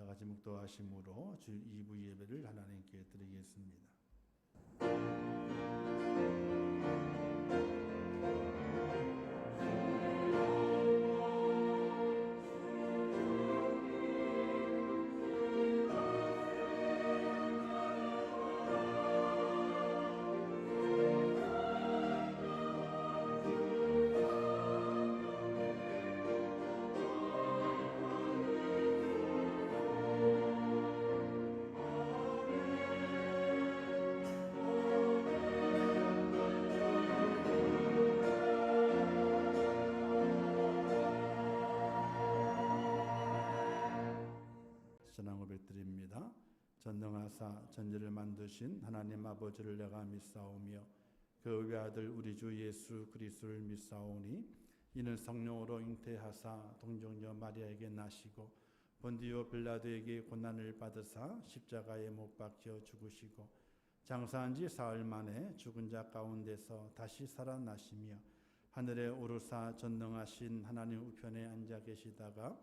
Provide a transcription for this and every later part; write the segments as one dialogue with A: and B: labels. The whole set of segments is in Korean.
A: 같이 묵도하심으로 주 2부 예배를 하나님께 드리겠습니다. 신앙 고백드립니다. 전능하사 전지를 만드신 하나님 아버지를 내가 믿사오며 그 외아들 우리 주 예수 그리스도를 믿사오니 이는 성령으로 잉태하사 동정녀 마리아에게 나시고 본디오 빌라도에게 고난을 받으사 십자가에 못 박혀 죽으시고 장사한 지 사흘 만에 죽은 자 가운데서 다시 살아나시며 하늘에 오르사 전능하신 하나님 우편에 앉아 계시다가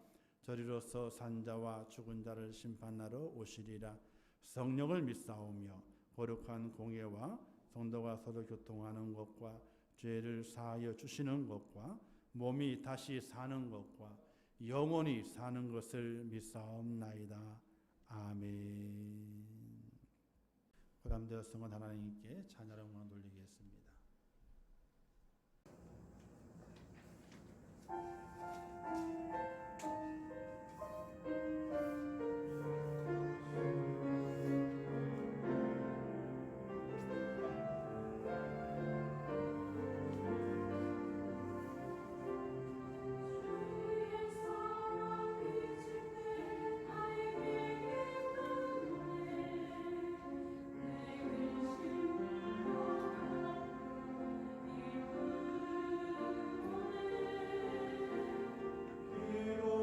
A: 저리로서 산자와 죽은 자를 심판하러 오시리라. 성령을 믿사오며 거룩한 공예와 성도가 서로 교통하는 것과 죄를 사하여 주시는 것과 몸이 다시 사는 것과 영원히 사는 것을 믿사옵나이다. 아멘. 고담되었음은 하나님께 찬양을 영광 돌리겠습니다.
B: 기도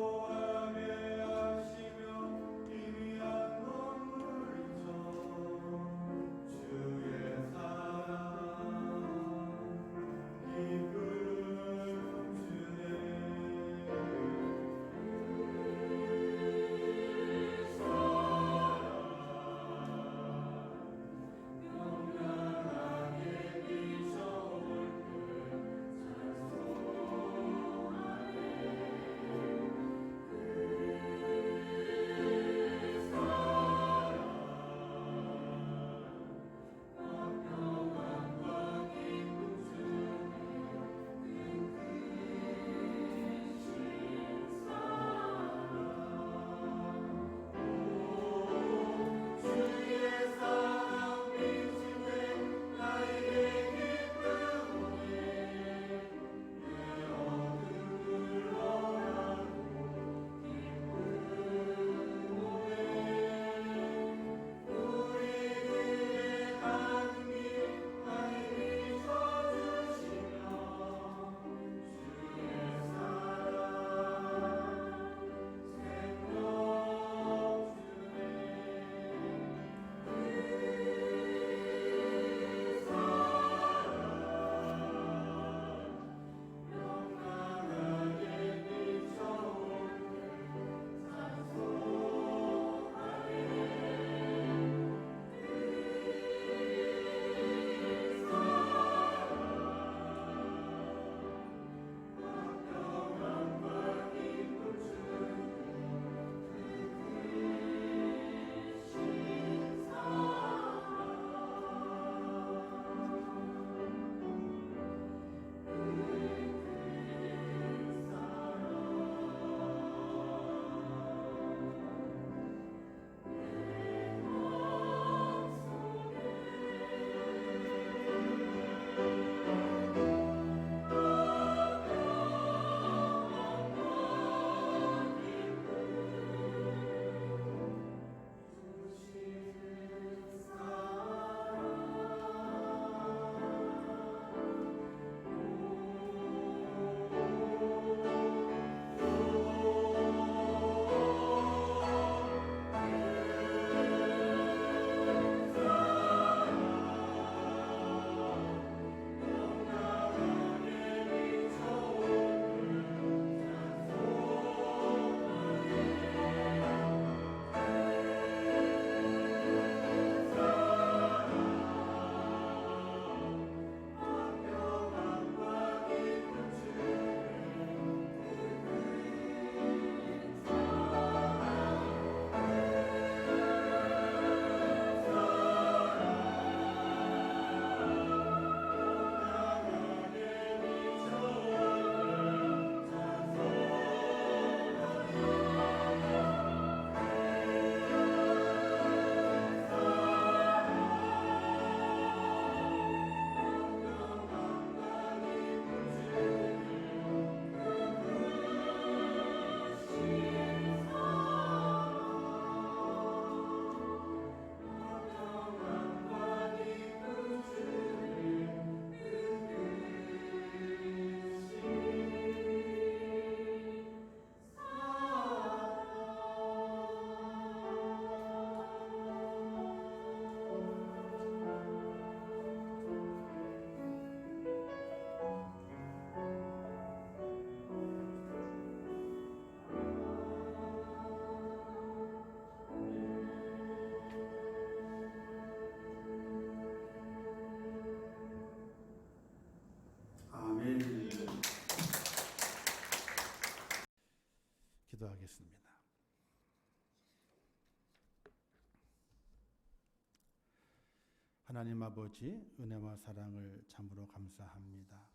A: 하나님 아버지 은혜와 사랑을 참으로 감사합니다.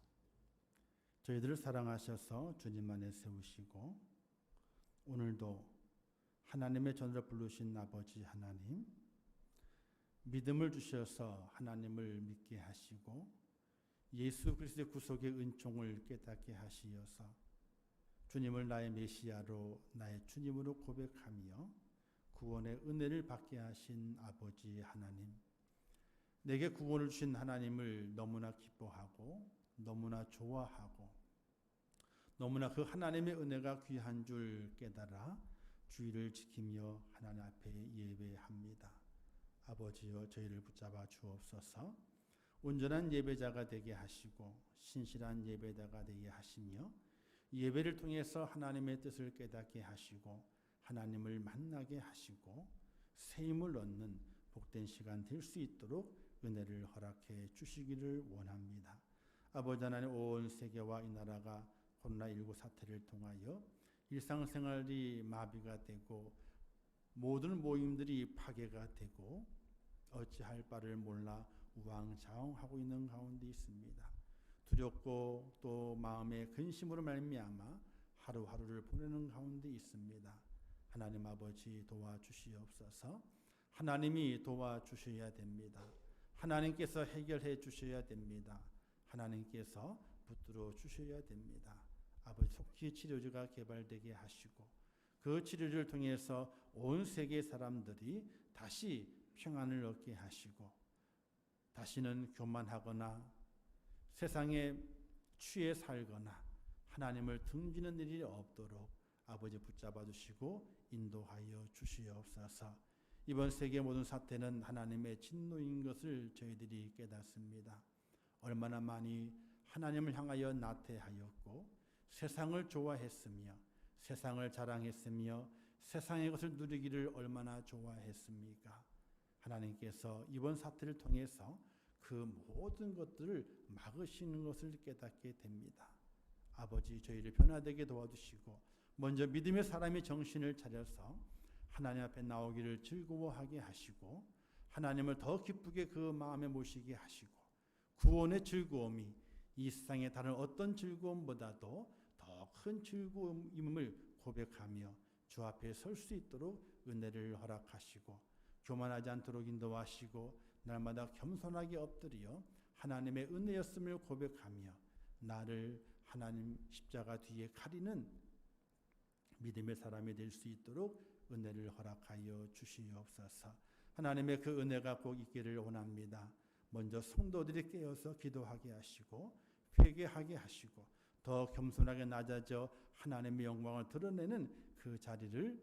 A: 저희들을 사랑하셔서 주님 안에 세우시고 오늘도 하나님의 전으로 부르신 아버지 하나님, 믿음을 주셔서 하나님을 믿게 하시고 예수 그리스도의 구속의 은총을 깨닫게 하시어서 주님을 나의 메시아로 나의 주님으로 고백하며 구원의 은혜를 받게 하신 아버지 하나님, 내게 구원을 주신 하나님을 너무나 기뻐하고 너무나 좋아하고 너무나 그 하나님의 은혜가 귀한 줄 깨달아 주의를 지키며 하나님 앞에 예배합니다. 아버지여, 저희를 붙잡아 주옵소서. 온전한 예배자가 되게 하시고 신실한 예배자가 되게 하시며 예배를 통해서 하나님의 뜻을 깨닫게 하시고 하나님을 만나게 하시고 새 힘을 얻는 복된 시간 될 수 있도록 은혜를 허락해 주시기를 원합니다. 아버지 하나님, 온 세계와 이 나라가 코로나19 사태를 통하여 일상생활이 마비가 되고 모든 모임들이 파괴가 되고 어찌할 바를 몰라 우왕좌왕하고 있는 가운데 있습니다. 두렵고 또 마음의 근심으로 말미암아 하루하루를 보내는 가운데 있습니다. 하나님 아버지 도와주시옵소서. 하나님이 도와주셔야 됩니다. 하나님께서 해결해 주셔야 됩니다. 하나님께서 붙들어 주셔야 됩니다. 아버지, 속히 치료제가 개발되게 하시고 그 치료를 통해서 온 세계 사람들이 다시 평안을 얻게 하시고 다시는 교만하거나 세상에 취해 살거나 하나님을 등지는 일이 없도록 아버지 붙잡아 주시고 인도하여 주시옵소서. 이번 세계 모든 사태는 하나님의 진노인 것을 저희들이 깨닫습니다. 얼마나 많이 하나님을 향하여 나태하였고 세상을 좋아했으며 세상을 자랑했으며 세상의 것을 누리기를 얼마나 좋아했습니까? 하나님께서 이번 사태를 통해서 그 모든 것들을 막으시는 것을 깨닫게 됩니다. 아버지, 저희를 변화되게 도와주시고 먼저 믿음의 사람이 정신을 차려서 하나님 앞에 나오기를 즐거워하게 하시고 하나님을 더 기쁘게 그 마음에 모시게 하시고 구원의 즐거움이 이 세상의 다른 어떤 즐거움보다도 더 큰 즐거움임을 고백하며 주 앞에 설 수 있도록 은혜를 허락하시고 교만하지 않도록 인도하시고 날마다 겸손하게 엎드려 하나님의 은혜였음을 고백하며 나를 하나님 십자가 뒤에 가리는 믿음의 사람이 될 수 있도록 은혜를 허락하여 주시옵소서. 하나님의 그 은혜가 꼭 있기를 원합니다. 먼저 성도들이 깨어서 기도하게 하시고 회개하게 하시고 더 겸손하게 낮아져 하나님의 영광을 드러내는 그 자리를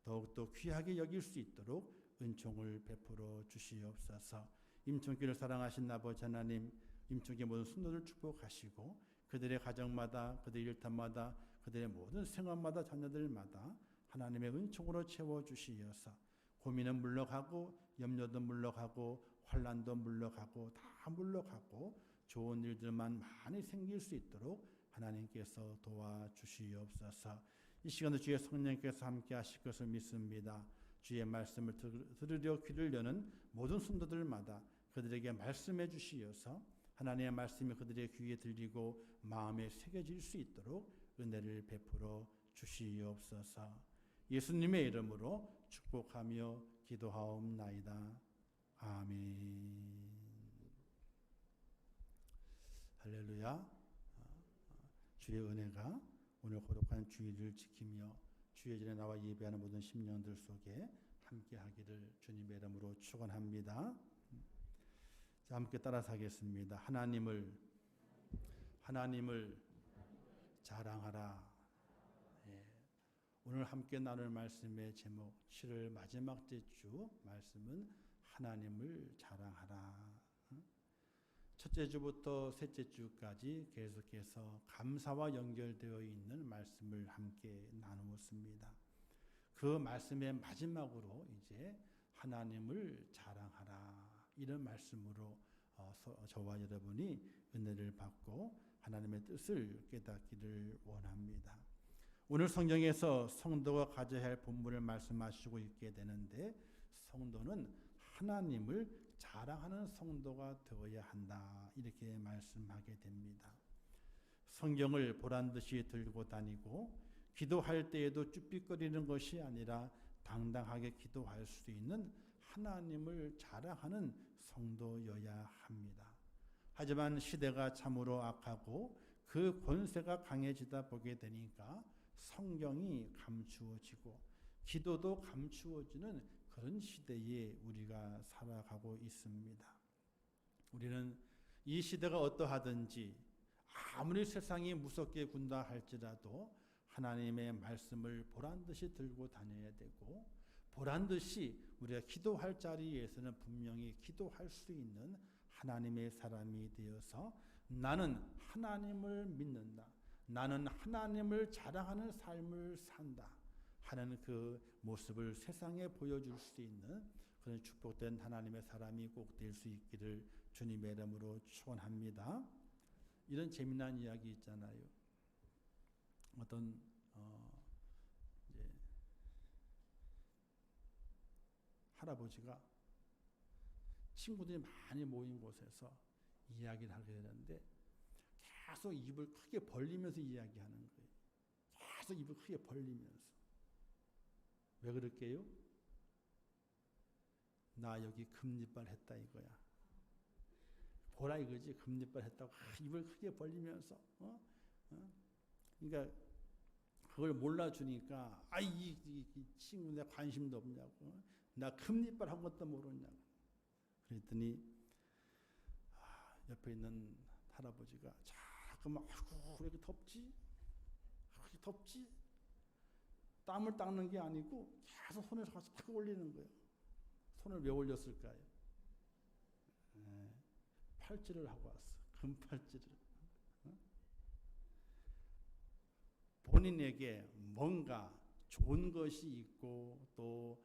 A: 더욱더 귀하게 여길 수 있도록 은총을 베풀어 주시옵소서. 임충기를 사랑하신 아버지 하나님, 임충기 모든 순도를 축복하시고 그들의 가정마다 그들의 일터마다 그들의 모든 생활마다 자녀들마다 하나님의 은총으로 채워주시어서 고민은 물러가고 염려도 물러가고 환난도 물러가고 다 물러가고 좋은 일들만 많이 생길 수 있도록 하나님께서 도와주시옵소서. 이 시간도 주의 성령께서 함께 하실 것을 믿습니다. 주의 말씀을 들으려 귀를 여는 모든 성도들마다 그들에게 말씀해 주시어서 하나님의 말씀이 그들의 귀에 들리고 마음에 새겨질 수 있도록 은혜를 베풀어 주시옵소서. 예수님의 이름으로 축복하며 기도하옵나이다. 아멘. 할렐루야. 주의 은혜가 오늘 거룩한 주일을 지키며 주의 전에 나와 예배하는 모든 심령들 속에 함께하기를 주님의 이름으로 축원합니다. 자, 함께 따라서 하겠습니다. 하나님을 자랑하라. 오늘 함께 나눌 말씀의 제목 7월 마지막 주 말씀은 하나님을 자랑하라. 첫째 주부터 셋째 주까지 계속해서 감사와 연결되어 있는 말씀을 함께 나누었습니다. 그 말씀의 마지막으로 이제 하나님을 자랑하라 이런 말씀으로 저와 여러분이 은혜를 받고 하나님의 뜻을 깨닫기를 원합니다. 오늘 성경에서 성도가 가져야 할 본분을 말씀하시고 있게 되는데 성도는 하나님을 자랑하는 성도가 되어야 한다. 이렇게 말씀하게 됩니다. 성경을 보란듯이 들고 다니고 기도할 때에도 쭈삣거리는 것이 아니라 당당하게 기도할 수 있는 하나님을 자랑하는 성도여야 합니다. 하지만 시대가 참으로 악하고 그 권세가 강해지다 보게 되니까 성경이 감추어지고 기도도 감추어지는 그런 시대에 우리가 살아가고 있습니다. 우리는 이 시대가 어떠하든지 아무리 세상이 무섭게 군다 할지라도 하나님의 말씀을 보란듯이 들고 다녀야 되고 보란듯이 우리가 기도할 자리에서는 분명히 기도할 수 있는 하나님의 사람이 되어서 나는 하나님을 믿는다. 나는 하나님을 자랑하는 삶을 산다. 하는 그 모습을 세상에 보여줄 수 있는 그런 축복된 하나님의 사람이 꼭 될 수 있기를 주님의 이름으로 축원합니다. 이런 재미난 이야기 있잖아요. 어떤 이제 할아버지가 친구들이 많이 모인 곳에서 이야기를 하게 되는데 계속 입을 크게 벌리면서 이야기하는 거예요. 계속 입을 크게 벌리면서. 왜 그럴게요? 나 여기 금리빨 했다 이거야. 보라 이거지. 금리빨 했다고 입을 크게 벌리면서 그러니까 그걸 몰라주니까 이 친구 내 관심도 없냐고. 나 금리빨 한 것도 모르냐고. 그랬더니 옆에 있는 할아버지가 자꾸만 아이고 왜 이렇게 덥지? 그렇게 덥지? 땀을 닦는 게 아니고 계속 손을 자꾸 올리는 거예요. 손을 왜 올렸을까요? 팔찌를 하고 왔어. 금팔찌를. 본인에게 뭔가 좋은 것이 있고 또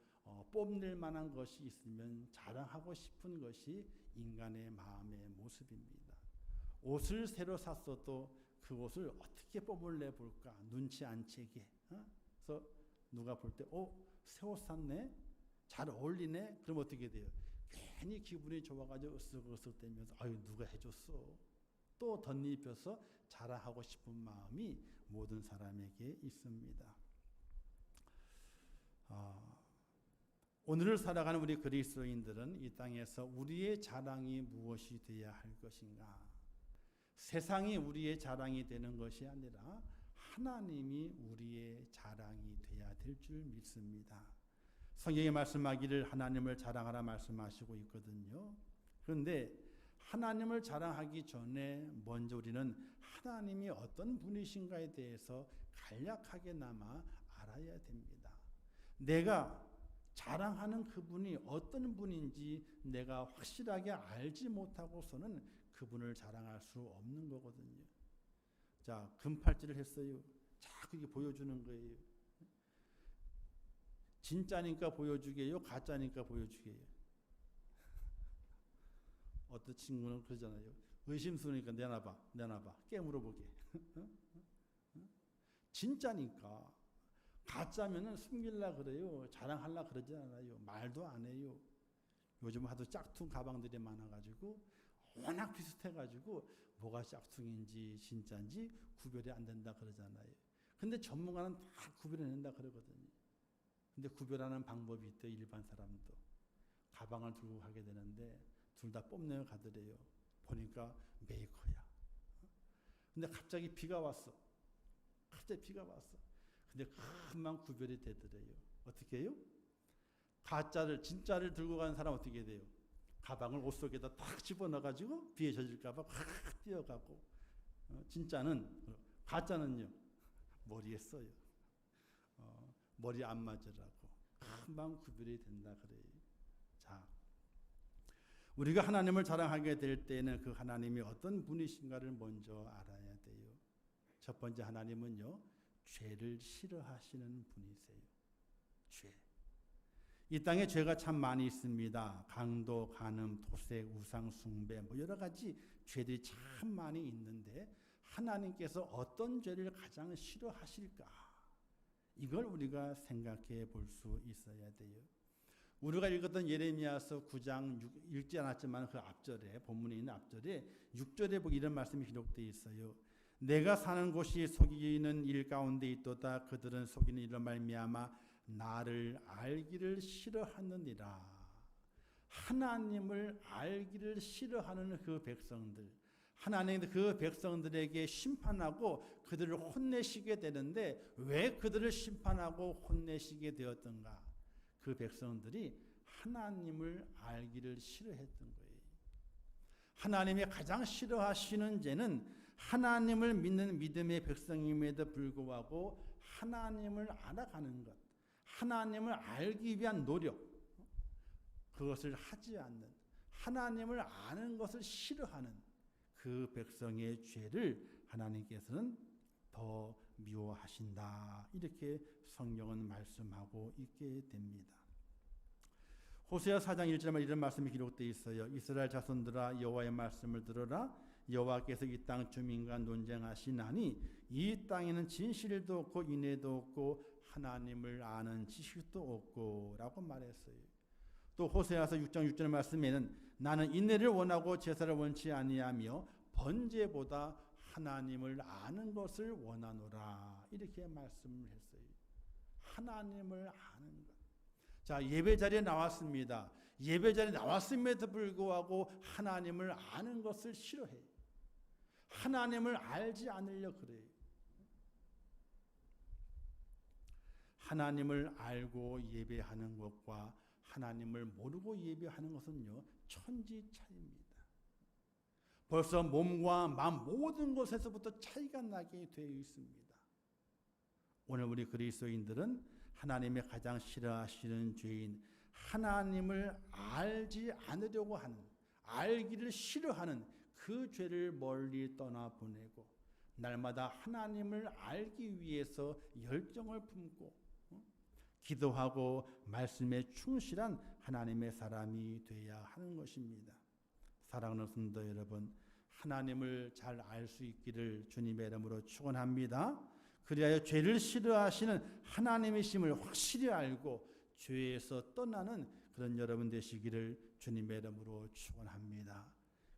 A: 뽐낼 만한 것이 있으면 자랑하고 싶은 것이 인간의 마음의 모습입니다. 옷을 새로 샀어도 그 옷을 어떻게 뽐을 내볼까 눈치 안 채게. 그래서 누가 볼 때 새 옷 샀네? 잘 어울리네? 그럼 어떻게 돼요? 괜히 기분이 좋아가지고 으쓱으쓱대면서 아유 누가 해줬어. 또 덧입혀서 자랑하고 싶은 마음이 모든 사람에게 있습니다. 오늘을 살아가는 우리 그리스도인들은 이 땅에서 우리의 자랑이 무엇이 되어야 할 것인가? 세상이 우리의 자랑이 되는 것이 아니라 하나님이 우리의 자랑이 되어야 될 줄 믿습니다. 성경에 말씀하기를 하나님을 자랑하라 말씀하시고 있거든요. 그런데 하나님을 자랑하기 전에 먼저 우리는 하나님이 어떤 분이신가에 대해서 간략하게나마 알아야 됩니다. 내가 자랑하는 그분이 어떤 분인지 내가 확실하게 알지 못하고서는 그분을 자랑할 수 없는 거거든요. 자, 금팔찌를 했어요. 자꾸 이게 보여주는 거예요. 진짜니까 보여주게요? 가짜니까 보여주게요? 어떤 친구는 그러잖아요. 의심스러우니까 내놔봐. 깨물어보게. 진짜니까. 가짜면은 숨길라 그래요. 자랑하려 그러지 않아요. 말도 안 해요. 요즘 하도 짝퉁 가방들이 많아가지고 워낙 비슷해가지고 뭐가 짝퉁인지 진짜인지 구별이 안 된다 그러잖아요. 근데 전문가는 다 구별해낸다 그러거든요. 근데 구별하는 방법이 있대요. 일반 사람도. 가방을 들고 가게 되는데 둘 다 뽐내어 가더래요. 보니까 메이커야. 근데 갑자기 비가 왔어. 근데 금방 구별이 되더래요. 어떻게 해요? 가짜를 진짜를 들고 가는 사람 어떻게 돼요? 가방을 옷 속에다 탁 집어넣어가지고 비에 젖을까봐 확 뛰어가고 가짜는요 머리에 써요. 머리 안 맞으라고 금방 구별이 된다 그래요. 자, 우리가 하나님을 자랑하게 될 때는 그 하나님이 어떤 분이신가를 먼저 알아야 돼요. 첫 번째 하나님은요 죄를 싫어하시는 분이세요. 죄. 이 땅에 죄가 참 많이 있습니다. 강도, 간음, 토색, 우상 숭배 여러 가지 죄들이 참 많이 있는데 하나님께서 어떤 죄를 가장 싫어하실까? 이걸 우리가 생각해 볼 수 있어야 돼요. 우리가 읽었던 예레미야서 9장 읽지 않았지만 그 앞절에 본문에 있는 앞절에 6절에 보기 이런 말씀이 기록되어 있어요. 내가 사는 곳이 속이는 일 가운데 있도다. 그들은 속이는 일로 말미암아 나를 알기를 싫어하느니라. 하나님을 알기를 싫어하는 그 백성들, 하나님은 그 백성들에게 심판하고 그들을 혼내시게 되는데 왜 그들을 심판하고 혼내시게 되었던가? 그 백성들이 하나님을 알기를 싫어했던 거예요. 하나님이 가장 싫어하시는 죄는 하나님을 믿는 믿음의 백성임에도 불구하고 하나님을 알아가는 것, 하나님을 알기 위한 노력, 그것을 하지 않는, 하나님을 아는 것을 싫어하는 그 백성의 죄를 하나님께서는 더 미워하신다. 이렇게 성경은 말씀하고 있게 됩니다. 호세아 4장 1절에 이런 말씀이 기록되어 있어요. 이스라엘 자손들아 여호와의 말씀을 들어라. 여호와께서 이 땅 주민과 논쟁하시나니 이 땅에는 진실도 없고 인애도 없고 하나님을 아는 지식도 없고 라고 말했어요. 또 호세아서 6장 6절 말씀에는 나는 인애를 원하고 제사를 원치 아니하며 번제보다 하나님을 아는 것을 원하노라. 이렇게 말씀을 했어요. 하나님을 아는 것. 자, 예배 자리에 나왔습니다. 예배 자리에 나왔음에도 불구하고 하나님을 아는 것을 싫어해요. 하나님을 알지 않으려 그래요. 하나님을 알고 예배하는 것과 하나님을 모르고 예배하는 것은요, 천지 차이입니다. 벌써 몸과 마음 모든 것에서부터 차이가 나게 되어 있습니다. 오늘 우리 그리스도인들은 하나님의 가장 싫어하시는 죄인 하나님을 알지 않으려고 하는, 알기를 싫어하는 그 죄를 멀리 떠나보내고 날마다 하나님을 알기 위해서 열정을 품고 기도하고 말씀에 충실한 하나님의 사람이 되어야 하는 것입니다. 사랑하는 성도 여러분, 하나님을 잘 알 수 있기를 주님의 이름으로 축원합니다. 그리하여 죄를 싫어하시는 하나님이심을 확실히 알고 죄에서 떠나는 그런 여러분 되시기를 주님의 이름으로 축원합니다.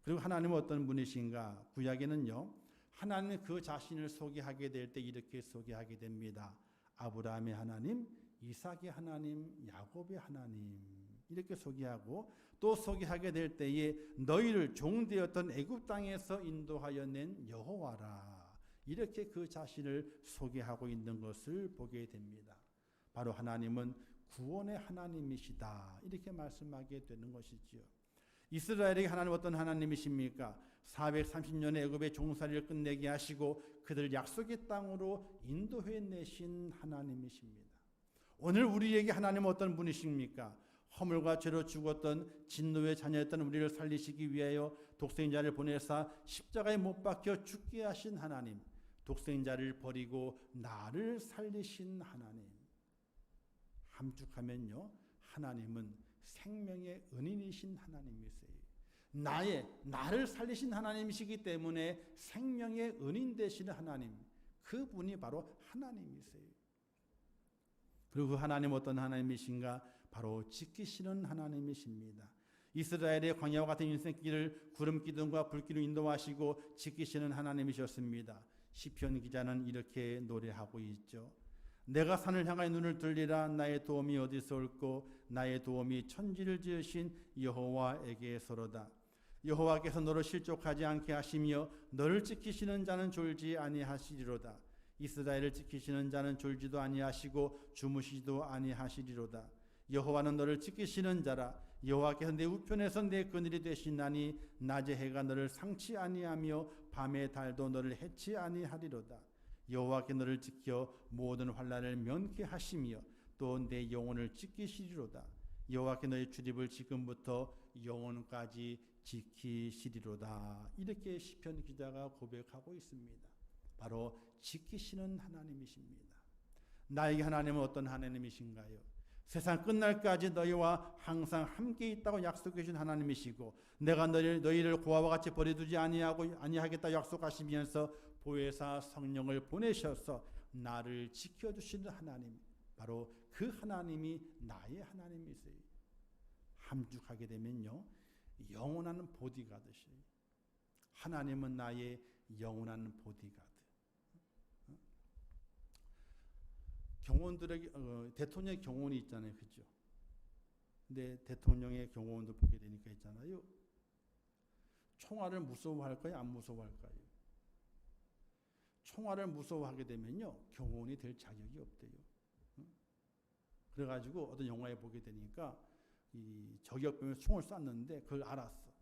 A: 그리고 하나님은 어떤 분이신가? 구약에는요, 하나님은 그 자신을 소개하게 될 때 이렇게 소개하게 됩니다. 아브라함의 하나님, 이삭의 하나님, 야곱의 하나님, 이렇게 소개하고 또 소개하게 될 때에 너희를 종되었던 애굽 땅에서 인도하여 낸 여호와라, 이렇게 그 자신을 소개하고 있는 것을 보게 됩니다. 바로 하나님은 구원의 하나님이시다, 이렇게 말씀하게 되는 것이지요. 이스라엘에게 하나님 어떤 하나님이십니까? 430년의 애굽의 종살이를 끝내게 하시고 그들 약속의 땅으로 인도해 내신 하나님이십니다. 오늘 우리에게 하나님은 어떤 분이십니까? 허물과 죄로 죽었던 진노의 자녀였던 우리를 살리시기 위하여 독생자를 보내사 십자가에 못 박혀 죽게 하신 하나님, 독생자를 버리고 나를 살리신 하나님. 함축하면요, 하나님은 생명의 은인이신 하나님이세요. 나를 살리신 하나님이시기 때문에 생명의 은인 되시는 하나님, 그분이 바로 하나님이세요. 그리고 그 하나님 어떤 하나님이신가? 바로 지키시는 하나님이십니다. 이스라엘의 광야와 같은 인생길을 구름 기둥과 불길로 인도하시고 지키시는 하나님이셨습니다. 시편 기자는 이렇게 노래하고 있죠. 내가 산을 향하여 눈을 들리라. 나의 도움이 어디서 올꼬? 나의 도움이 천지를 지으신 여호와에게서로다. 여호와께서 너를 실족하지 않게 하시며 너를 지키시는 자는 졸지 아니하시리로다. 이스라엘을 지키시는 자는 졸지도 아니하시고 주무시지도 아니하시리로다. 여호와는 너를 지키시는 자라. 여호와께서 내 우편에서 내 그늘이 되시나니 낮의 해가 너를 상치 아니하며 밤의 달도 너를 해치 아니하리로다. 여호와께 너를 지켜 모든 환난을 면케 하시며 또 내 영혼을 지키시리로다. 여호와께 너의 출입을 지금부터 영원까지 지키시리로다. 이렇게 시편 기자가 고백하고 있습니다. 바로 지키시는 하나님이십니다. 나에게 하나님은 어떤 하나님이신가요? 세상 끝날까지 너희와 항상 함께 있다고 약속해 주신 하나님이시고 내가 너희를 고아와 같이 버려두지 아니하겠다 약속하시면서 보혜사 성령을 보내셔서 나를 지켜주시는 하나님, 바로 그 하나님이 나의 하나님이세요. 함축하게 되면요, 영원한 보디가드시. 하나님은 나의 영원한 보디가드. 경호원들에게 대통령의 경호원이 있잖아요, 그죠? 근데 대통령의 경호원도 보게 되니까 있잖아요. 총알을 무서워할까요, 안 무서워할까요? 총알을 무서워하게 되면요, 경호원이 될 자격이 없대요. 그래가지고 어떤 영화에 보게 되니까 이 저격병에 총을 쐈는데 그걸 알았어.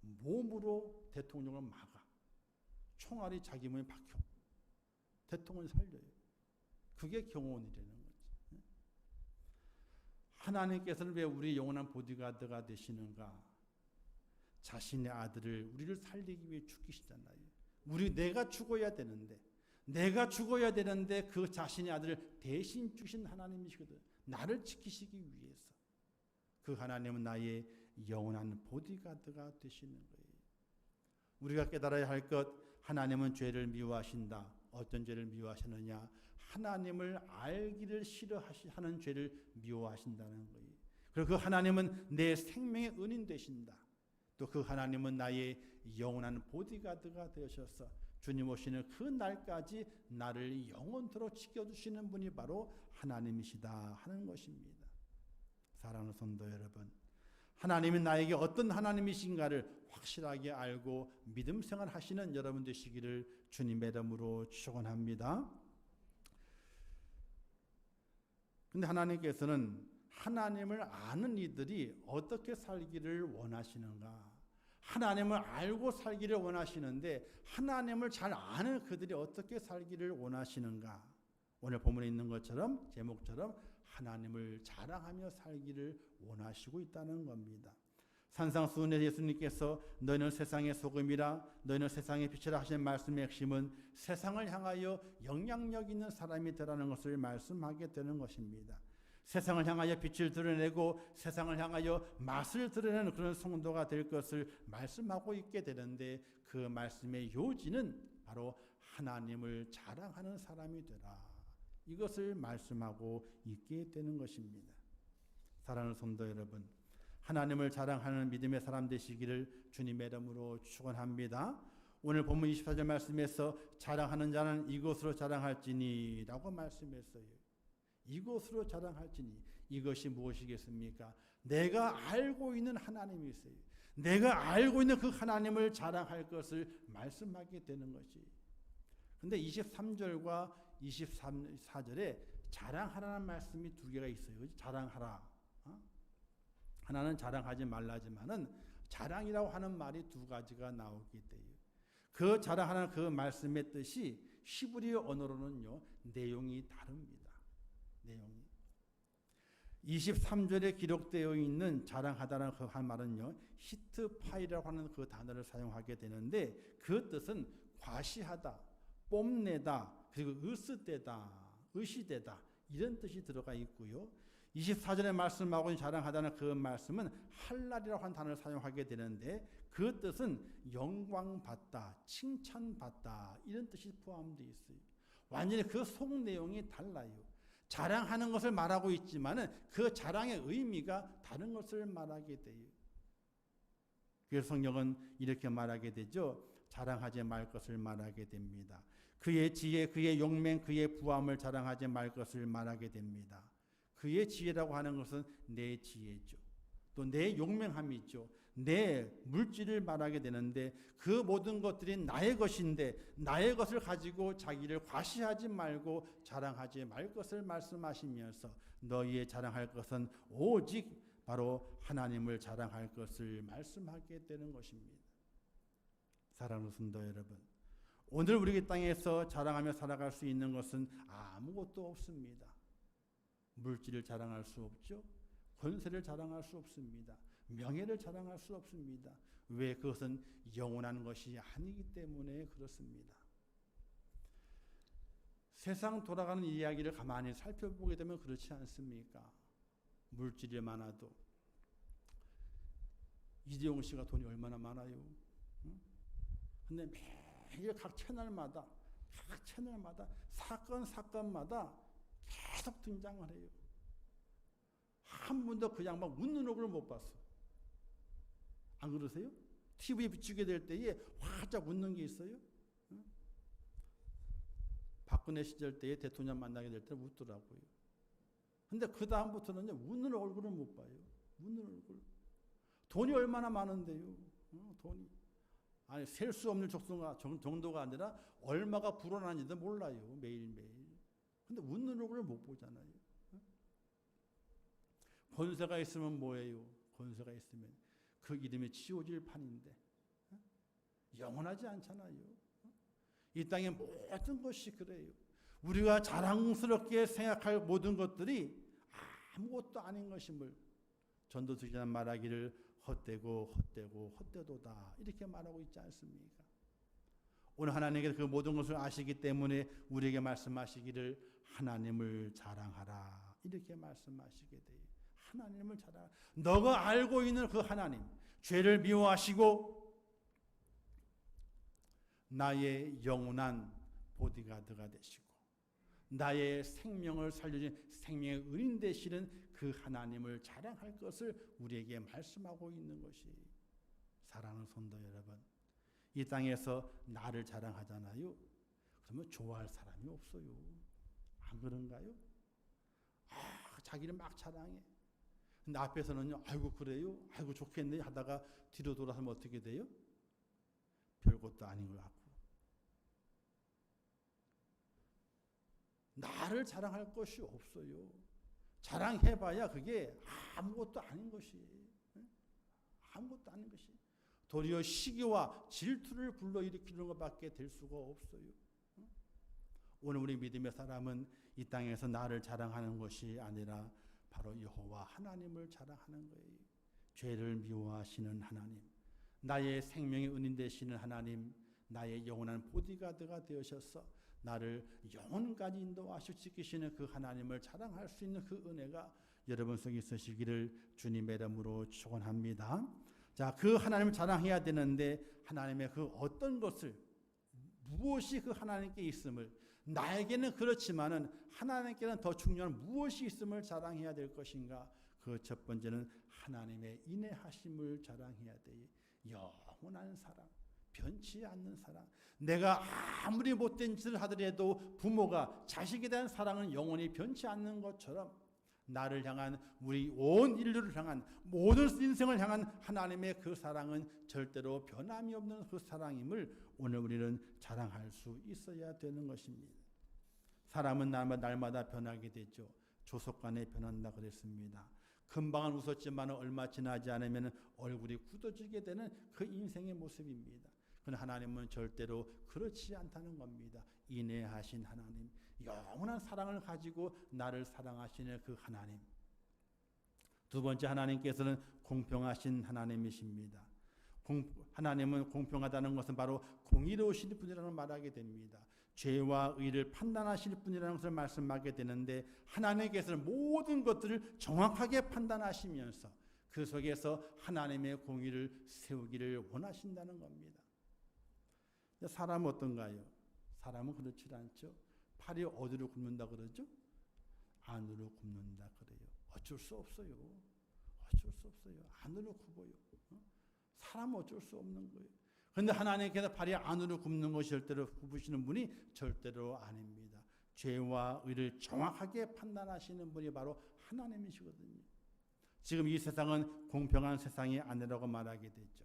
A: 몸으로 대통령을 막아. 총알이 자기 몸에 박혀. 대통령을 살려요. 그게 경호원이라는 거지. 하나님께서는 왜 우리 영원한 보디가드가 되시는가? 자신의 아들을 우리를 살리기 위해 죽이시잖아요. 내가 죽어야 되는데 그 자신의 아들을 대신 주신 하나님이시거든. 나를 지키시기 위해서. 그 하나님은 나의 영원한 보디가드가 되시는 거예요. 우리가 깨달아야 할 것, 하나님은 죄를 미워하신다. 어떤 죄를 미워하시느냐? 하나님을 알기를 싫어하는 죄를 미워하신다는 거예요. 그리고 그 하나님은 내 생명의 은인 되신다. 또 그 하나님은 나의 영원한 보디가드가 되셔서 주님 오시는 그 날까지 나를 영원토록 지켜주시는 분이 바로 하나님이시다 하는 것입니다. 사랑하는 성도 여러분, 하나님이 나에게 어떤 하나님이신가를 확실하게 알고 믿음 생활하시는 여러분 되시기를 주님의 이름으로 축원합니다. 근데 하나님께서는 하나님을 아는 이들이 어떻게 살기를 원하시는가? 하나님을 알고 살기를 원하시는데 하나님을 잘 아는 그들이 어떻게 살기를 원하시는가? 오늘 본문에 있는 것처럼 제목처럼 하나님을 자랑하며 살기를 원하시고 있다는 겁니다. 산상수훈에 예수님께서 너희는 세상의 소금이라 너희는 세상의 빛이라 하신 말씀의 핵심은 세상을 향하여 영향력 있는 사람이 되라는 것을 말씀하게 되는 것입니다. 세상을 향하여 빛을 드러내고 세상을 향하여 맛을 드러내는 그런 성도가 될 것을 말씀하고 있게 되는데 그 말씀의 요지는 바로 하나님을 자랑하는 사람이 되라. 이것을 말씀하고 있게 되는 것입니다. 사랑하는 성도 여러분, 하나님을 자랑하는 믿음의 사람 되시기를 주님의 이름으로 축원합니다. 오늘 본문 24절 말씀에서 자랑하는 자는 이것으로 자랑할지니 라고 말씀했어요. 이것으로 자랑할지니, 이것이 무엇이겠습니까? 내가 알고 있는 하나님이 있어요. 내가 알고 있는 그 하나님을 자랑할 것을 말씀하게 되는 것이. 근데 23절과 24절에 자랑하라는 말씀이 두 개가 있어요. 자랑하라. 하나는 자랑하지 말라지만은 자랑이라고 하는 말이 두 가지가 나오게 돼요. 그 자랑하는 그 말씀의 뜻이 히브리어 언어로는요, 내용이 다릅니다. 내용이 23절에 기록되어 있는 자랑하다라는 그 한 말은요, 히트파이라고 하는 그 단어를 사용하게 되는데 그 뜻은 과시하다, 뽐내다, 그리고 으스대다, 의시되다 이런 뜻이 들어가 있고요. 24절의 말씀하고 자랑하다는 그 말씀은 할랄이라고 하는 단어를 사용하게 되는데 그 뜻은 영광받다, 칭찬받다 이런 뜻이 포함되어 있어요. 완전히 그 속 내용이 달라요. 자랑하는 것을 말하고 있지만은 그 자랑의 의미가 다른 것을 말하게 돼요. 그래서 성경은 이렇게 말하게 되죠. 자랑하지 말 것을 말하게 됩니다. 그의 지혜, 그의 용맹, 그의 부함을 자랑하지 말 것을 말하게 됩니다. 그의 지혜라고 하는 것은 내 지혜죠. 또 내 용맹함이죠. 내 물질을 말하게 되는데 그 모든 것들이 나의 것인데 나의 것을 가지고 자기를 과시하지 말고 자랑하지 말 것을 말씀하시면서 너희의 자랑할 것은 오직 바로 하나님을 자랑할 것을 말씀하게 되는 것입니다. 사랑하는 성도 여러분, 오늘 우리 땅에서 자랑하며 살아갈 수 있는 것은 아무것도 없습니다. 물질을 자랑할 수 없죠. 권세를 자랑할 수 없습니다. 명예를 자랑할 수 없습니다. 왜? 그것은 영원한 것이 아니기 때문에 그렇습니다. 세상 돌아가는 이야기를 가만히 살펴보게 되면 그렇지 않습니까? 물질이 많아도 이재용 씨가 돈이 얼마나 많아요. 근데 매일 각 채널마다 사건마다 계속 등장을 해요. 한 번도 그 양반 웃는 얼굴을 못 봤어. 안 그러세요? TV에 비추게 될 때에 활짝 웃는 게 있어요? 응? 박근혜 시절 때에 대통령 만나게 될 때 웃더라고요. 근데 그 다음부터는 웃는 얼굴을 못 봐요. 웃는 얼굴. 돈이 얼마나 많은데요. 돈이. 아니 셀 수 없는 정도가 아니라 얼마가 불어나는지도 몰라요. 매일매일. 근데 웃는 얼굴을 못 보잖아요. 권세가 있으면 뭐예요? 권세가 있으면 그 이름이 치워질 판인데 영원하지 않잖아요. 이 땅의 모든 것이 그래요. 우리가 자랑스럽게 생각할 모든 것들이 아무것도 아닌 것임을 전도서기는 말하기를 헛되도다 이렇게 말하고 있지 않습니까? 오늘 하나님께서 그 모든 것을 아시기 때문에 우리에게 말씀하시기를 하나님을 자랑하라 이렇게 말씀하시게 돼요. 하나님을 자랑. 너가 알고 있는 그 하나님, 죄를 미워하시고 나의 영원한 보디가드가 되시고 나의 생명을 살려준 생명의 은인 되시는 그 하나님을 자랑할 것을 우리에게 말씀하고 있는 것이 사랑하는 성도 여러분, 이 땅에서 나를 자랑하잖아요. 그러면 좋아할 사람이 없어요. 안 그런가요? 자기를 막 자랑해. 근데 앞에서는요, 아이고 그래요? 아이고 좋겠네 하다가 뒤로 돌아서면 어떻게 돼요? 별것도 아닌 걸 갖고. 나를 자랑할 것이 없어요. 자랑해봐야 그게 아무것도 아닌 것이. 아무것도 아닌 것이. 도리어 시기와 질투를 불러일으키는 것밖에 될 수가 없어요. 오늘 우리 믿음의 사람은 이 땅에서 나를 자랑하는 것이 아니라 바로 여호와 하나님을 자랑하는 거예요. 죄를 미워하시는 하나님, 나의 생명의 은인 되시는 하나님, 나의 영원한 보디가드가 되어셔서 나를 영원까지 인도하시고 지키시는 그 하나님을 자랑할 수 있는 그 은혜가 여러분 속에 있으시기를 주님의 이름으로 축원합니다. 자, 그 하나님을 자랑해야 되는데 하나님의 그 어떤 것을 무엇이 그 하나님께 있음을 나에게는 그렇지만은 하나님께는 더 중요한 무엇이 있음을 자랑해야 될 것인가? 그 첫 번째는 하나님의 인내하심을 자랑해야 돼요. 영원한 사랑, 변치 않는 사랑. 내가 아무리 못된 짓을 하더라도 부모가 자식에 대한 사랑은 영원히 변치 않는 것처럼 나를 향한 우리 온 인류를 향한 모든 인생을 향한 하나님의 그 사랑은 절대로 변함이 없는 그 사랑임을 오늘 우리는 자랑할 수 있어야 되는 것입니다. 사람은 날마다 변하게 되죠. 조속간에 변한다 그랬습니다. 금방은 웃었지만 얼마 지나지 않으면 얼굴이 굳어지게 되는 그 인생의 모습입니다. 그러나 하나님은 절대로 그렇지 않다는 겁니다. 인내하신 하나님, 영원한 사랑을 가지고 나를 사랑하시는 그 하나님. 두 번째, 하나님께서는 공평하신 하나님이십니다. 하나님은 공평하다는 것은 바로 공의로우신 분이라는 말하게 됩니다. 죄와 의를 판단하실 분이라는 것을 말씀하게 되는데 하나님께서는 모든 것들을 정확하게 판단하시면서 그 속에서 하나님의 공의를 세우기를 원하신다는 겁니다. 사람은 어떤가요? 사람은 그렇지 않죠. 팔이 어디로 굽는다 그러죠? 안으로 굽는다 그래요. 어쩔 수 없어요. 어쩔 수 없어요. 안으로 굽어요. 사람은 어쩔 수 없는 거예요. 그런데 하나님께서 팔이 안으로 굽는 것이 절대로 굽으시는 분이 절대로 아닙니다. 죄와 의를 정확하게 판단하시는 분이 바로 하나님이시거든요. 지금 이 세상은 공평한 세상이 아니라고 말하게 되죠.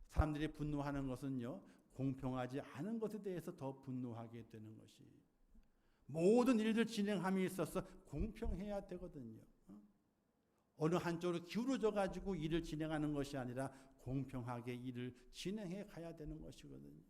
A: 사람들이 분노하는 것은요, 공평하지 않은 것에 대해서 더 분노하게 되는 것이. 모든 일들 진행함에 있어서 공평해야 되거든요. 어느 한쪽으로 기울어져 가지고 일을 진행하는 것이 아니라 공평하게 일을 진행해 가야 되는 것이거든요.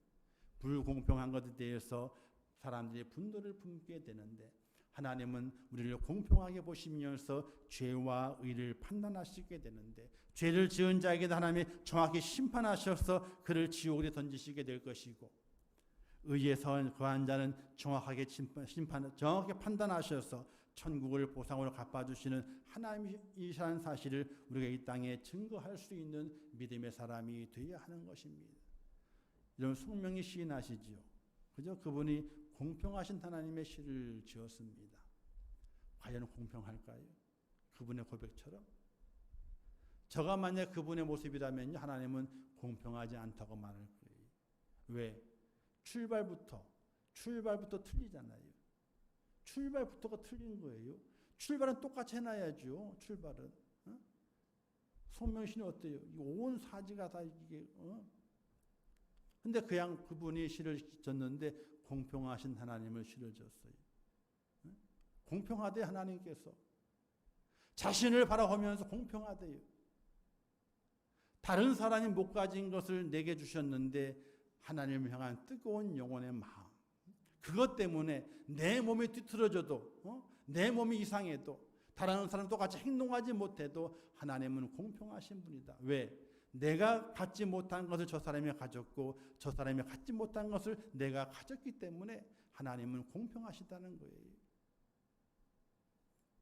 A: 불공평한 것에 대해서 사람들이 분노를 품게 되는데 하나님은 우리를 공평하게 보시면서 죄와 의를 판단하시게 되는데 죄를 지은 자에게도 하나님이 정확히 심판하셔서 그를 지옥에 던지시게 될 것이고 의에 거한 자는 정확하게 정확하게 판단하셔서 천국을 보상으로 갚아주시는 하나님이시라는 사실을 우리가 이 땅에 증거할 수 있는 믿음의 사람이 되어야 하는 것입니다. 여러분 송명희 시인 아시지요? 그죠? 그분이 공평하신 하나님의 시를 지었습니다. 과연 공평할까요? 그분의 고백처럼. 저가 만약 그분의 모습이라면 하나님은 공평하지 않다고 말할 거예요. 왜? 출발부터 틀리잖아요. 출발부터가 틀린 거예요. 출발은 똑같이 해놔야죠. 출발은. 손명신이 어때요? 온 사지가 다 이게. 근데 그냥 그분이 시를 졌는데 공평하신 하나님을 시를 졌어요. 공평하대 하나님께서. 자신을 바라보면서 공평하대요. 다른 사람이 못 가진 것을 내게 주셨는데 하나님을 향한 뜨거운 영혼의 마음. 그것 때문에 내 몸이 뒤틀어져도 내 몸이 이상해도 다른 사람 똑같이 행동하지 못해도 하나님은 공평하신 분이다. 왜? 내가 갖지 못한 것을 저 사람이 가졌고 저 사람이 갖지 못한 것을 내가 가졌기 때문에 하나님은 공평하시다는 거예요.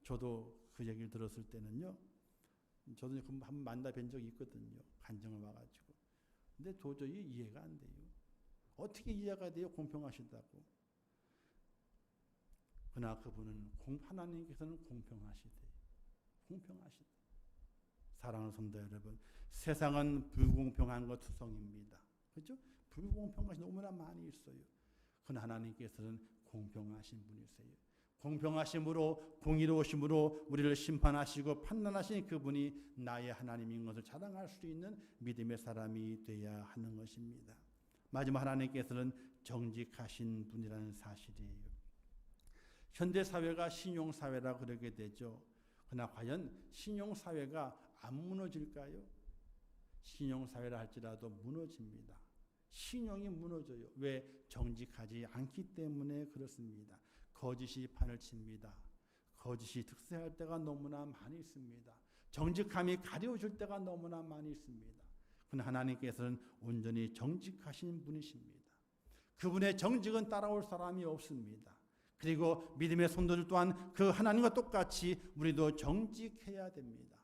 A: 저도 그 얘기를 들었을 때는요. 저도 한번 만나뵌 적이 있거든요. 간증을 와가지고. 근데 도저히 이해가 안 돼요. 어떻게 이해가 돼요? 공평하시다고. 그러나 그분은 하나님께서는 공평하시대요. 공평하시다. 사랑하는 성도 여러분, 세상은 불공평한 것 투성입니다. 그렇죠? 불공평한 것이 너무나 많이 있어요. 그러나 하나님께서는 공평하신 분이세요. 공평하심으로 공의로우심으로 우리를 심판하시고 판단하신 그분이 나의 하나님인 것을 자랑할 수 있는 믿음의 사람이 되어야 하는 것입니다. 마지막 하나님께서는 정직하신 분이라는 사실이에요. 현대사회가 신용사회라 그러게 되죠. 그러나 과연 신용사회가 안 무너질까요? 신용사회라 할지라도 무너집니다. 신용이 무너져요. 왜? 정직하지 않기 때문에 그렇습니다. 거짓이 판을 칩니다. 거짓이 득세할 때가 너무나 많이 있습니다. 정직함이 가려워질 때가 너무나 많이 있습니다. 그러나 하나님께서는 온전히 정직하신 분이십니다. 그분의 정직은 따라올 사람이 없습니다. 그리고 믿음의 성도들 또한 그 하나님과 똑같이 우리도 정직해야 됩니다.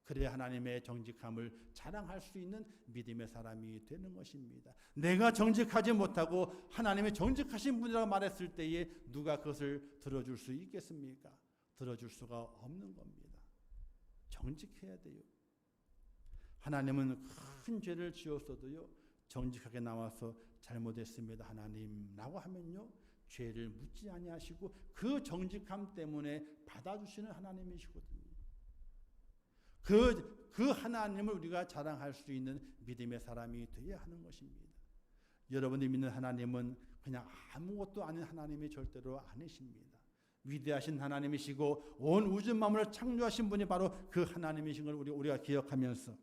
A: 그래야 하나님의 정직함을 자랑할 수 있는 믿음의 사람이 되는 것입니다. 내가 정직하지 못하고 하나님의 정직하신 분이라고 말했을 때에 누가 그것을 들어줄 수 있겠습니까? 들어줄 수가 없는 겁니다. 정직해야 돼요. 하나님은 큰 죄를 지었어도요, 정직하게 나와서 잘못했습니다 하나님라고 하면요, 죄를 묻지 아니하시고 그 정직함 때문에 받아주시는 하나님이시거든요. 그 하나님을 우리가 자랑할 수 있는 믿음의 사람이 되어야 하는 것입니다. 여러분이 믿는 하나님은 그냥 아무것도 아닌 하나님이 절대로 아니십니다. 위대하신 하나님이시고 온 우주 만물을 창조하신 분이 바로 그 하나님이신 걸 우리가 기억하면서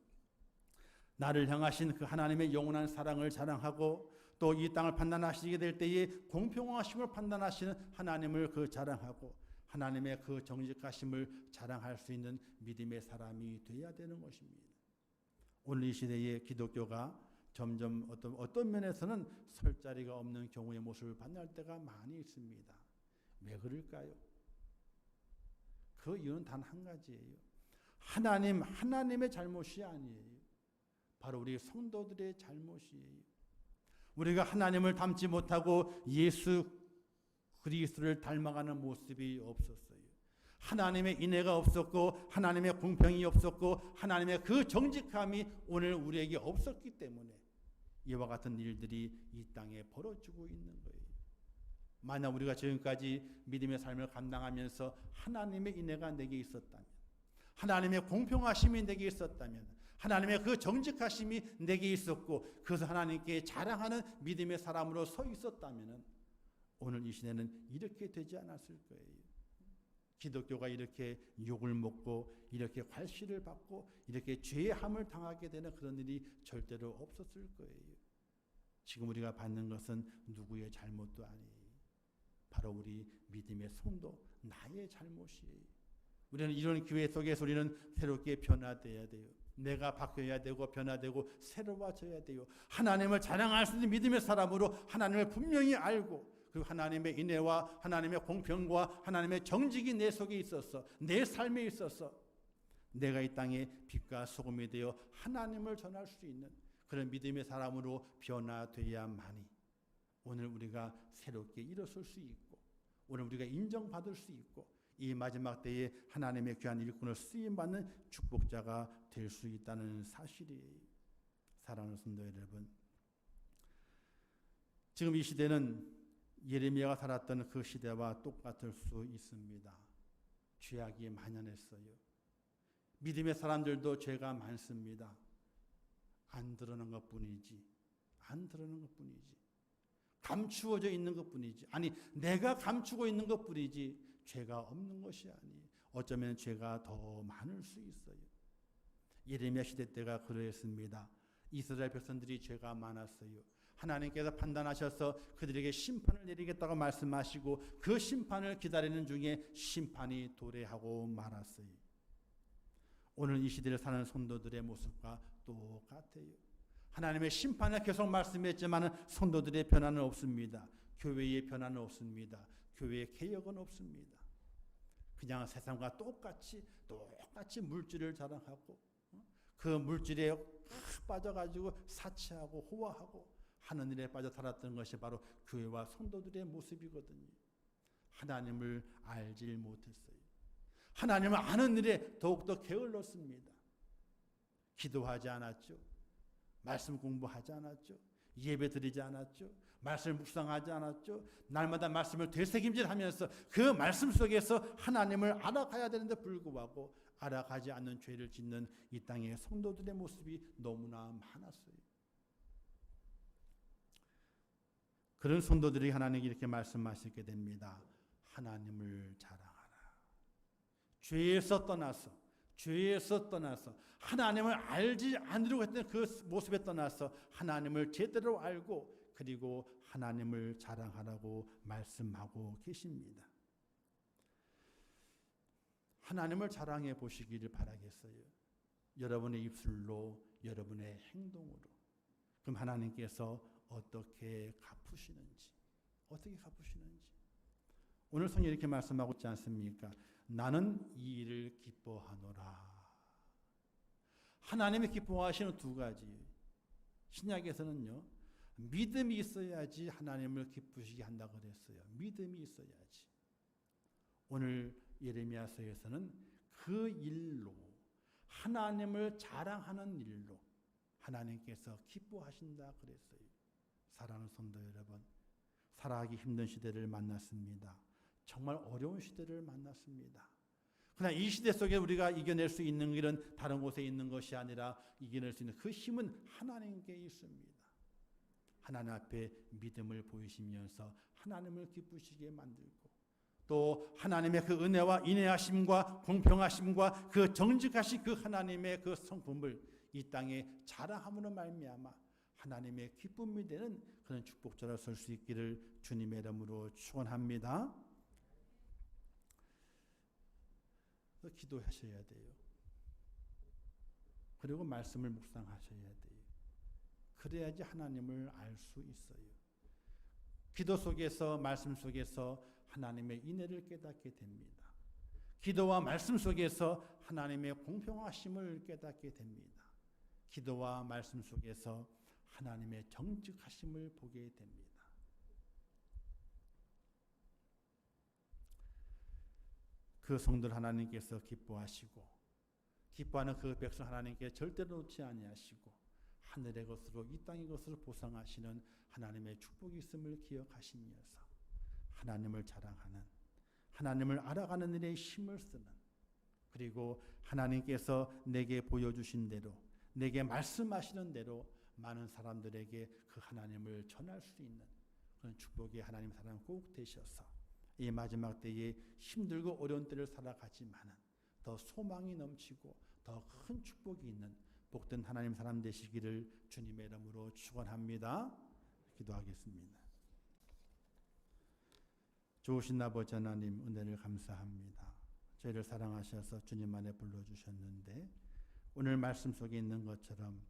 A: 나를 향하신 그 하나님의 영원한 사랑을 자랑하고 또 이 땅을 판단하시게 될 때에 공평하심을 판단하시는 하나님을 그 자랑하고 하나님의 그 정직하심을 자랑할 수 있는 믿음의 사람이 되어야 되는 것입니다. 오늘 이 시대에 기독교가 점점 어떤 면에서는 설 자리가 없는 경우의 모습을 만날 때가 많이 있습니다. 왜 그럴까요? 그 이유는 단 한 가지예요. 하나님의 잘못이 아니에요. 바로 우리 성도들의 잘못이에요. 우리가 하나님을 닮지 못하고 예수 그리스도를 닮아가는 모습이 없었어요. 하나님의 인애가 없었고 하나님의 공평이 없었고 하나님의 그 정직함이 오늘 우리에게 없었기 때문에 이와 같은 일들이 이 땅에 벌어지고 있는 거예요. 만약 우리가 지금까지 믿음의 삶을 감당하면서 하나님의 인애가 내게 있었다면, 하나님의 공평하심이 내게 있었다면, 하나님의 그 정직하심이 내게 있었고 그래서 하나님께 자랑하는 믿음의 사람으로 서 있었다면 오늘 이 시대는 이렇게 되지 않았을 거예요. 기독교가 이렇게 욕을 먹고 이렇게 괄시를 받고 이렇게 죄함을 당하게 되는 그런 일이 절대로 없었을 거예요. 지금 우리가 받는 것은 누구의 잘못도 아니에요. 바로 우리 믿음의 성도, 나의 잘못이에요. 우리는 이런 교회 속에서 우리는 새롭게 변화되어야 돼요. 내가 바뀌어야 되고 변화되고 새로워져야 돼요. 하나님을 자랑할 수 있는 믿음의 사람으로 하나님을 분명히 알고 그리고 하나님의 인애와 하나님의 공평과 하나님의 정직이 내 속에 있어서 내 삶에 있어서 내가 이 땅에 빛과 소금이 되어 하나님을 전할 수 있는 그런 믿음의 사람으로 변화되어야만이 오늘 우리가 새롭게 일어설 수 있고 오늘 우리가 인정받을 수 있고 이 마지막 때에 하나님의 귀한 일꾼을 쓰임받는 축복자가 될 수 있다는 사실이에요. 사랑하는 성도 여러분, 지금 이 시대는 예레미야가 살았던 그 시대와 똑같을 수 있습니다. 죄악이 만연했어요. 믿음의 사람들도 죄가 많습니다. 안 드러난 것뿐이지. 안 드러난 것뿐이지. 감추어져 있는 것뿐이지. 아니, 내가 감추고 있는 것뿐이지 죄가 없는 것이 아니에요. 어쩌면 죄가 더 많을 수 있어요. 예레미야 시대 때가 그러했습니다. 이스라엘 백성들이 죄가 많았어요. 하나님께서 판단하셔서 그들에게 심판을 내리겠다고 말씀하시고 그 심판을 기다리는 중에 심판이 도래하고 말았어요. 오늘 이 시대를 사는 성도들의 모습과 똑같아요. 하나님의 심판을 계속 말씀했지만 성도들의 변화는 없습니다. 교회의 변화는 없습니다. 교회의 개혁은 없습니다. 그냥 세상과 똑같이 물질을 자랑하고 그 물질에 빠져가지고 사치하고 호화하고 하는 일에 빠져 살았던 것이 바로 교회와 성도들의 모습이거든요. 하나님을 알지 못했어요. 하나님을 아는 일에 더욱더 게을렀습니다. 기도하지 않았죠. 말씀 공부하지 않았죠. 예배 드리지 않았죠. 말씀을 묵상하지 않았죠. 날마다 말씀을 되새김질하면서 그 말씀 속에서 하나님을 알아가야 되는데 불구하고 알아가지 않는 죄를 짓는 이 땅의 성도들의 모습이 너무나 많았어요. 그런 성도들이 하나님께 이렇게 말씀하시게 됩니다. 하나님을 자랑하라. 죄에서 떠나서 하나님을 알지 않으려고 했던 그 모습에 떠나서 하나님을 제대로 알고 그리고 하나님을 자랑하라고 말씀하고 계십니다. 하나님을 자랑해 보시기를 바라겠어요. 여러분의 입술로, 여러분의 행동으로. 그럼 하나님께서 어떻게 갚으시는지. 오늘 성경에 이렇게 말씀하고 있지 않습니까? 나는 이 일을 기뻐하노라. 하나님이 기뻐하시는 두 가지. 신약에서는요, 믿음이 있어야지 하나님을 기쁘시게 한다고 그랬어요. 믿음이 있어야지. 오늘 예레미야서에서는 그 일로, 하나님을 자랑하는 일로 하나님께서 기뻐하신다 그랬어요. 사랑하는 성도 여러분, 살아가기 힘든 시대를 만났습니다. 정말 어려운 시대를 만났습니다. 그러나 이 시대 속에 우리가 이겨낼 수 있는 길은 다른 곳에 있는 것이 아니라 이겨낼 수 있는 그 힘은 하나님께 있습니다. 하나님 앞에 믿음을 보이시면서 하나님을 기쁘시게 만들고 또 하나님의 그 은혜와 인내하심과 공평하심과 그 정직하신 그 하나님의 그 성품을 이 땅에 자랑함으로 말미암아 하나님의 기쁨이 되는 그런 축복자로 설 수 있기를 주님의 이름으로 축원합니다. 기도하셔야 돼요. 그리고 말씀을 묵상하셔야 돼요. 그래야지 하나님을 알 수 있어요. 기도 속에서 말씀 속에서 하나님의 인애를 깨닫게 됩니다. 기도와 말씀 속에서 하나님의 공평하심을 깨닫게 됩니다. 기도와 말씀 속에서 하나님의 정직하심을 보게 됩니다. 그 성들 하나님께서 기뻐하시고 기뻐하는 그 백성 하나님께 절대로 놓지 아니하시고 하늘의 것으로 이 땅의 것으로 보상하시는 하나님의 축복이 있음을 기억하시면서 하나님을 자랑하는, 하나님을 알아가는 일에 힘을 쓰는, 그리고 하나님께서 내게 보여주신 대로, 내게 말씀하시는 대로 많은 사람들에게 그 하나님을 전할 수 있는 그런 축복이 하나님 사람 꼭 되셔서 이 마지막 때에 힘들고 어려운 때를 살아가지만은 더 소망이 넘치고 더 큰 축복이 있는 복된 하나님 사람 되시기를 주님의 이름으로 축원합니다. 기도하겠습니다. 좋으신 아버지 하나님, 은혜를 감사합니다. 저희를 사랑하셔서 주님 안에 불러주셨는데 오늘 말씀 속에 있는 것처럼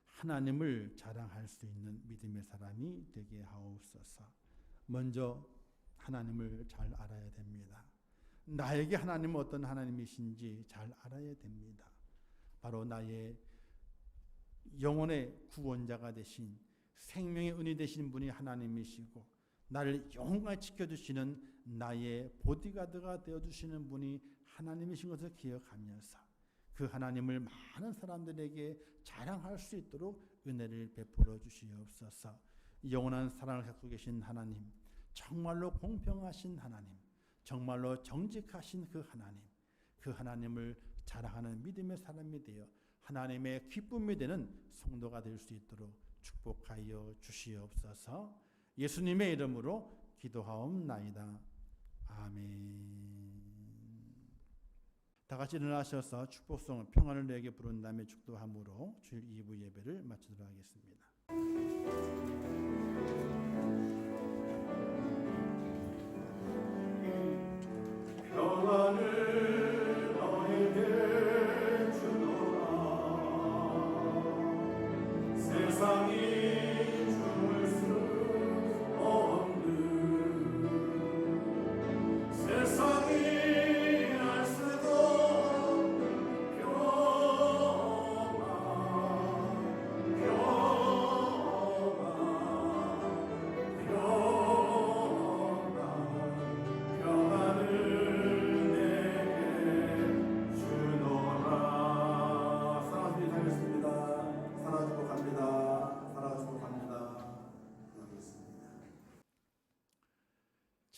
A: 하나님을 자랑할 수 있는 믿음의 사람이 되게 하옵소서. 먼저 하나님을 잘 알아야 됩니다. 나에게 하나님은 어떤 하나님이신지 잘 알아야 됩니다. 바로 나의 영혼의 구원자가 되신 생명의 은이 되신 분이 하나님이시고 나를 영원히 지켜주시는 나의 보디가드가 되어주시는 분이 하나님이신 것을 기억하면서 그 하나님을 많은 사람들에게 자랑할 수 있도록 은혜를 베풀어 주시옵소서. 영원한 사랑을 갖고 계신 하나님, 정말로 공평하신 하나님, 정말로 정직하신 그 하나님을 자랑하는 믿음의 사람이 되어 하나님의 기쁨이 되는 성도가 될 수 있도록 축복하여 주시옵소서. 예수님의 이름으로 기도하옵나이다. 아멘. 다 같이 일어나셔서 축복송을 평안을 내게 부른 다음에 축도함으로 주일 2부 예배를 마치도록 하겠습니다. 평안을 너에게 주노라. 세상이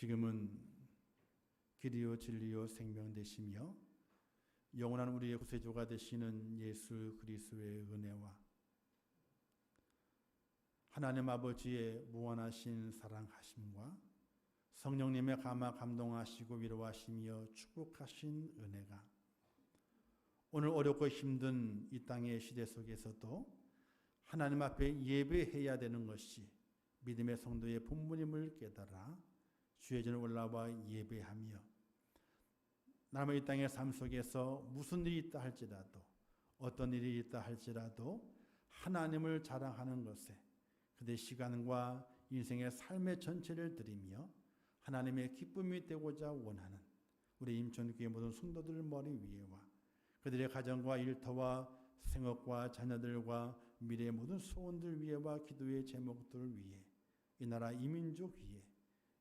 A: 지금은 길이요 진리요 생명 되시며 영원한 우리의 구세주가 되시는 예수 그리스도의 은혜와 하나님 아버지의 무한하신 사랑하심과 성령님의 감동하시고 위로하시며 축복하신 은혜가 오늘 어렵고 힘든 이 땅의 시대 속에서도 하나님 앞에 예배해야 되는 것이 믿음의 성도의 본분임을 깨달아 주의 전에 올라와 예배하며 남의 이 땅의 삶 속에서 무슨 일이 있다 할지라도 어떤 일이 있다 할지라도 하나님을 자랑하는 것에 그들의 시간과 인생의 삶의 전체를 드리며 하나님의 기쁨이 되고자 원하는 우리 임천교회 모든 성도들 머리 위에와 그들의 가정과 일터와 생업과 자녀들과 미래의 모든 소원들 위에와 기도의 제목들 위에 이 나라 이민족 위에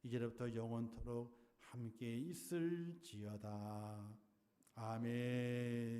A: 이제부터 영원토록 함께 있을지어다. 아멘.